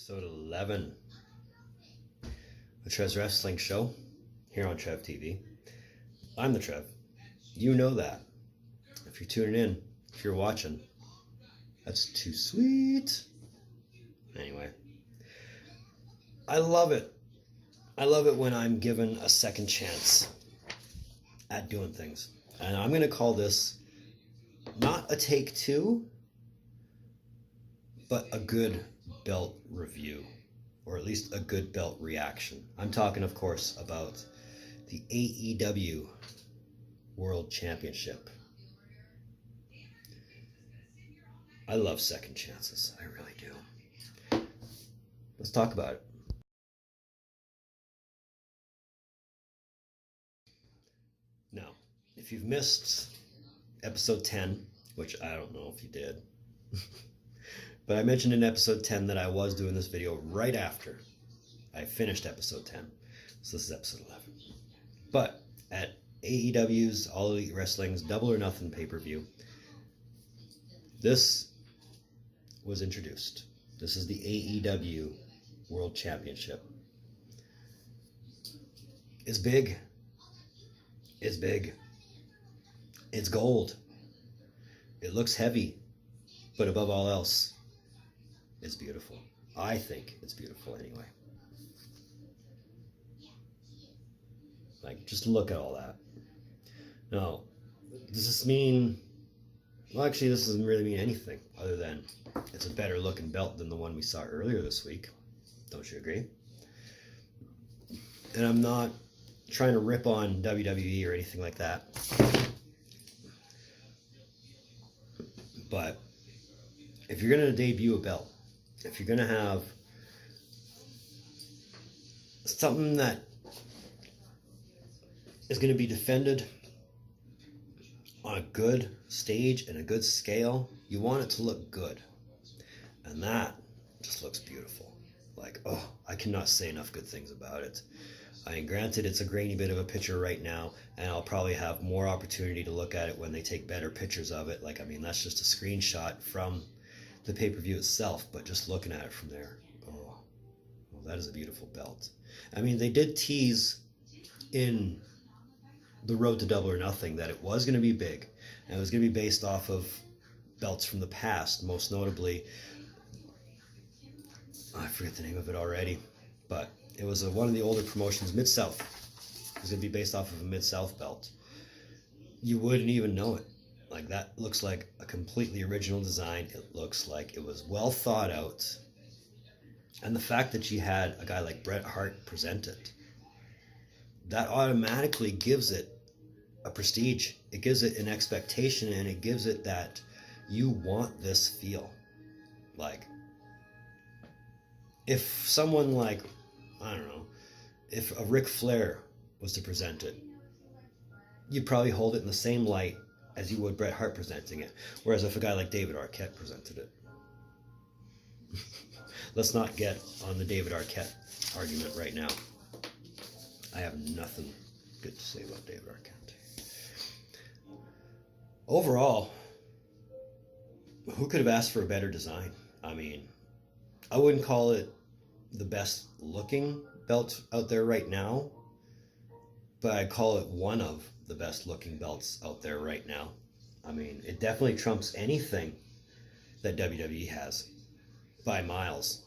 episode 11 the Trev's Wrestling Show here on Trev TV. I'm the Trev. You know that. If you're tuning in, if you're watching, that's too sweet. Anyway, I love it. I love it when I'm given a second chance at doing things. And I'm going to call this not a take two, but a good belt review, or at least a good belt reaction. I'm talking, of course, about the AEW World Championship. I love second chances. I really do. Let's talk about it. Now, if you've missed episode 10, which I don't know if you did, but I mentioned in episode 10 that I was doing this video right after I finished episode 10. So this is episode 11. But at AEW's All Elite Wrestling's Double or Nothing pay-per-view, this was introduced. This is the AEW World Championship. It's big. It's big. It's gold. It looks heavy. But above all else, it's beautiful. I think it's beautiful anyway. Like, just look at all that. Now, does this mean... Well, actually, this doesn't really mean anything other than it's a better looking belt than the one we saw earlier this week. Don't you agree? And I'm not trying to rip on WWE or anything like that. But if you're going to debut a belt, if you're going to have something that is going to be defended on a good stage and a good scale, you want it to look good. And that just looks beautiful. Like, oh, I cannot say enough good things about it. I mean, granted, it's a grainy bit of a picture right now, and I'll probably have more opportunity to look at it when they take better pictures of it. Like, I mean, that's just a screenshot from the pay-per-view itself, but just looking at it from there, oh, well, that is a beautiful belt. I mean, they did tease in the Road to Double or Nothing that it was going to be big, and it was going to be based off of belts from the past, most notably, I forget the name of it already, but it was one of the older promotions, Mid-South. It was going to be based off of a Mid-South belt. You wouldn't even know it. Like, that looks like a completely original design. It looks like it was well thought out. And the fact that you had a guy like Bret Hart present it, that automatically gives it a prestige. It gives it an expectation, and it gives it that you want this feel. Like, if someone like, I don't know, if a Ric Flair was to present it, you'd probably hold it in the same light as you would Bret Hart presenting it. Whereas if a guy like David Arquette presented it. Let's not get on the David Arquette argument right now. I have nothing good to say about David Arquette. Overall, who could have asked for a better design? I mean, I wouldn't call it the best looking belt out there right now, but I'd call it one of the best looking belts out there right now. I mean, it definitely trumps anything that WWE has by miles.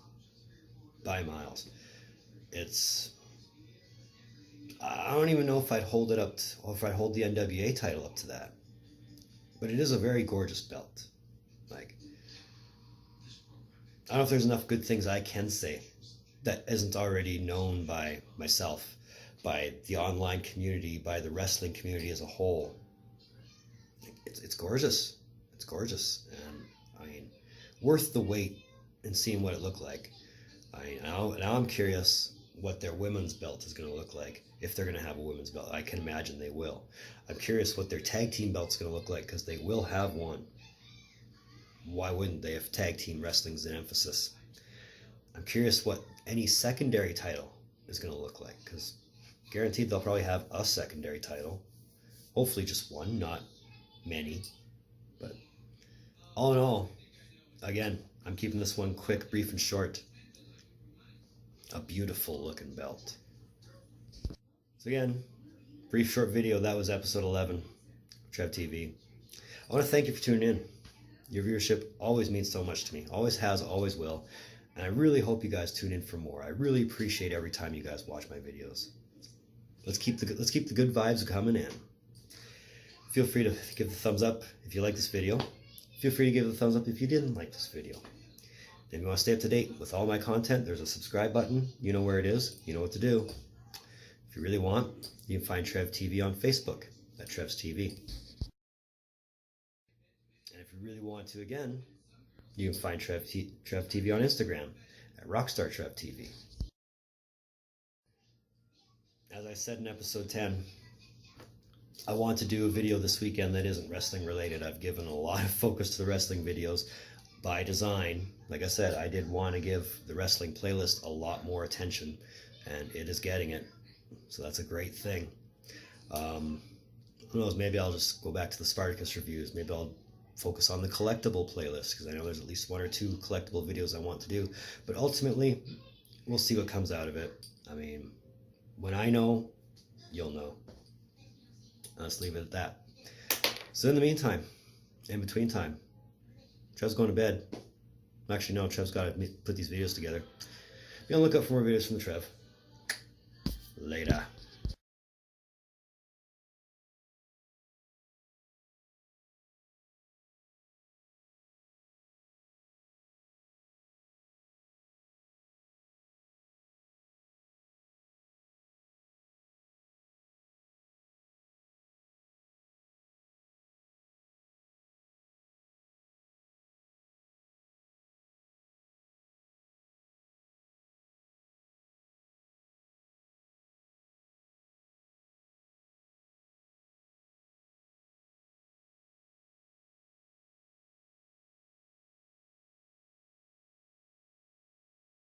By miles. It's, I don't even know if I'd hold it up to, or if I'd hold the NWA title up to that. But it is a very gorgeous belt. Like, I don't know if there's enough good things I can say that isn't already known by myself, by the online community, by the wrestling community as a whole. It's gorgeous. It's gorgeous. And, I mean, worth the wait and seeing what it looked like. I mean, now I'm curious what their women's belt is going to look like, if they're going to have a women's belt. I can imagine they will. I'm curious what their tag team belt's going to look like, because they will have one. Why wouldn't they if tag team wrestling's an emphasis? I'm curious what any secondary title is going to look like, because guaranteed they'll probably have a secondary title. Hopefully just one, not many. But all in all, again, I'm keeping this one quick, brief, and short. a beautiful looking belt. So again, brief short video. That was episode 11, Trev TV. I want to thank you for tuning in. Your viewership always means so much to me. Always has, always will. And I really hope you guys tune in for more. I really appreciate every time you guys watch my videos. Let's keep the good vibes coming in. Feel free to give the thumbs up if you like this video. Feel free to give it a thumbs up if you didn't like this video. If you want to stay up to date with all my content, there's a subscribe button. You know where it is. You know what to do. If you really want, you can find Trev TV on Facebook at Trev's TV. And if you really want to, again, you can find Trev TV on Instagram at rockstartrev TV. As I said in episode 10, I want to do a video this weekend that isn't wrestling related. I've given a lot of focus to the wrestling videos by design. Like I said, I did want to give the wrestling playlist a lot more attention, and it is getting it. So that's a great thing. Who knows, maybe I'll just go back to the Spartacus reviews. Maybe I'll focus on the collectible playlist, because I know there's at least 1 or 2 collectible videos I want to do. But ultimately, we'll see what comes out of it. I mean, when I know, you'll know. Let's leave it at that. So in the meantime, in between time, Trev's going to bed. Actually, no, Trev's got to put these videos together. Be on the lookout for more videos from the Trev. Later.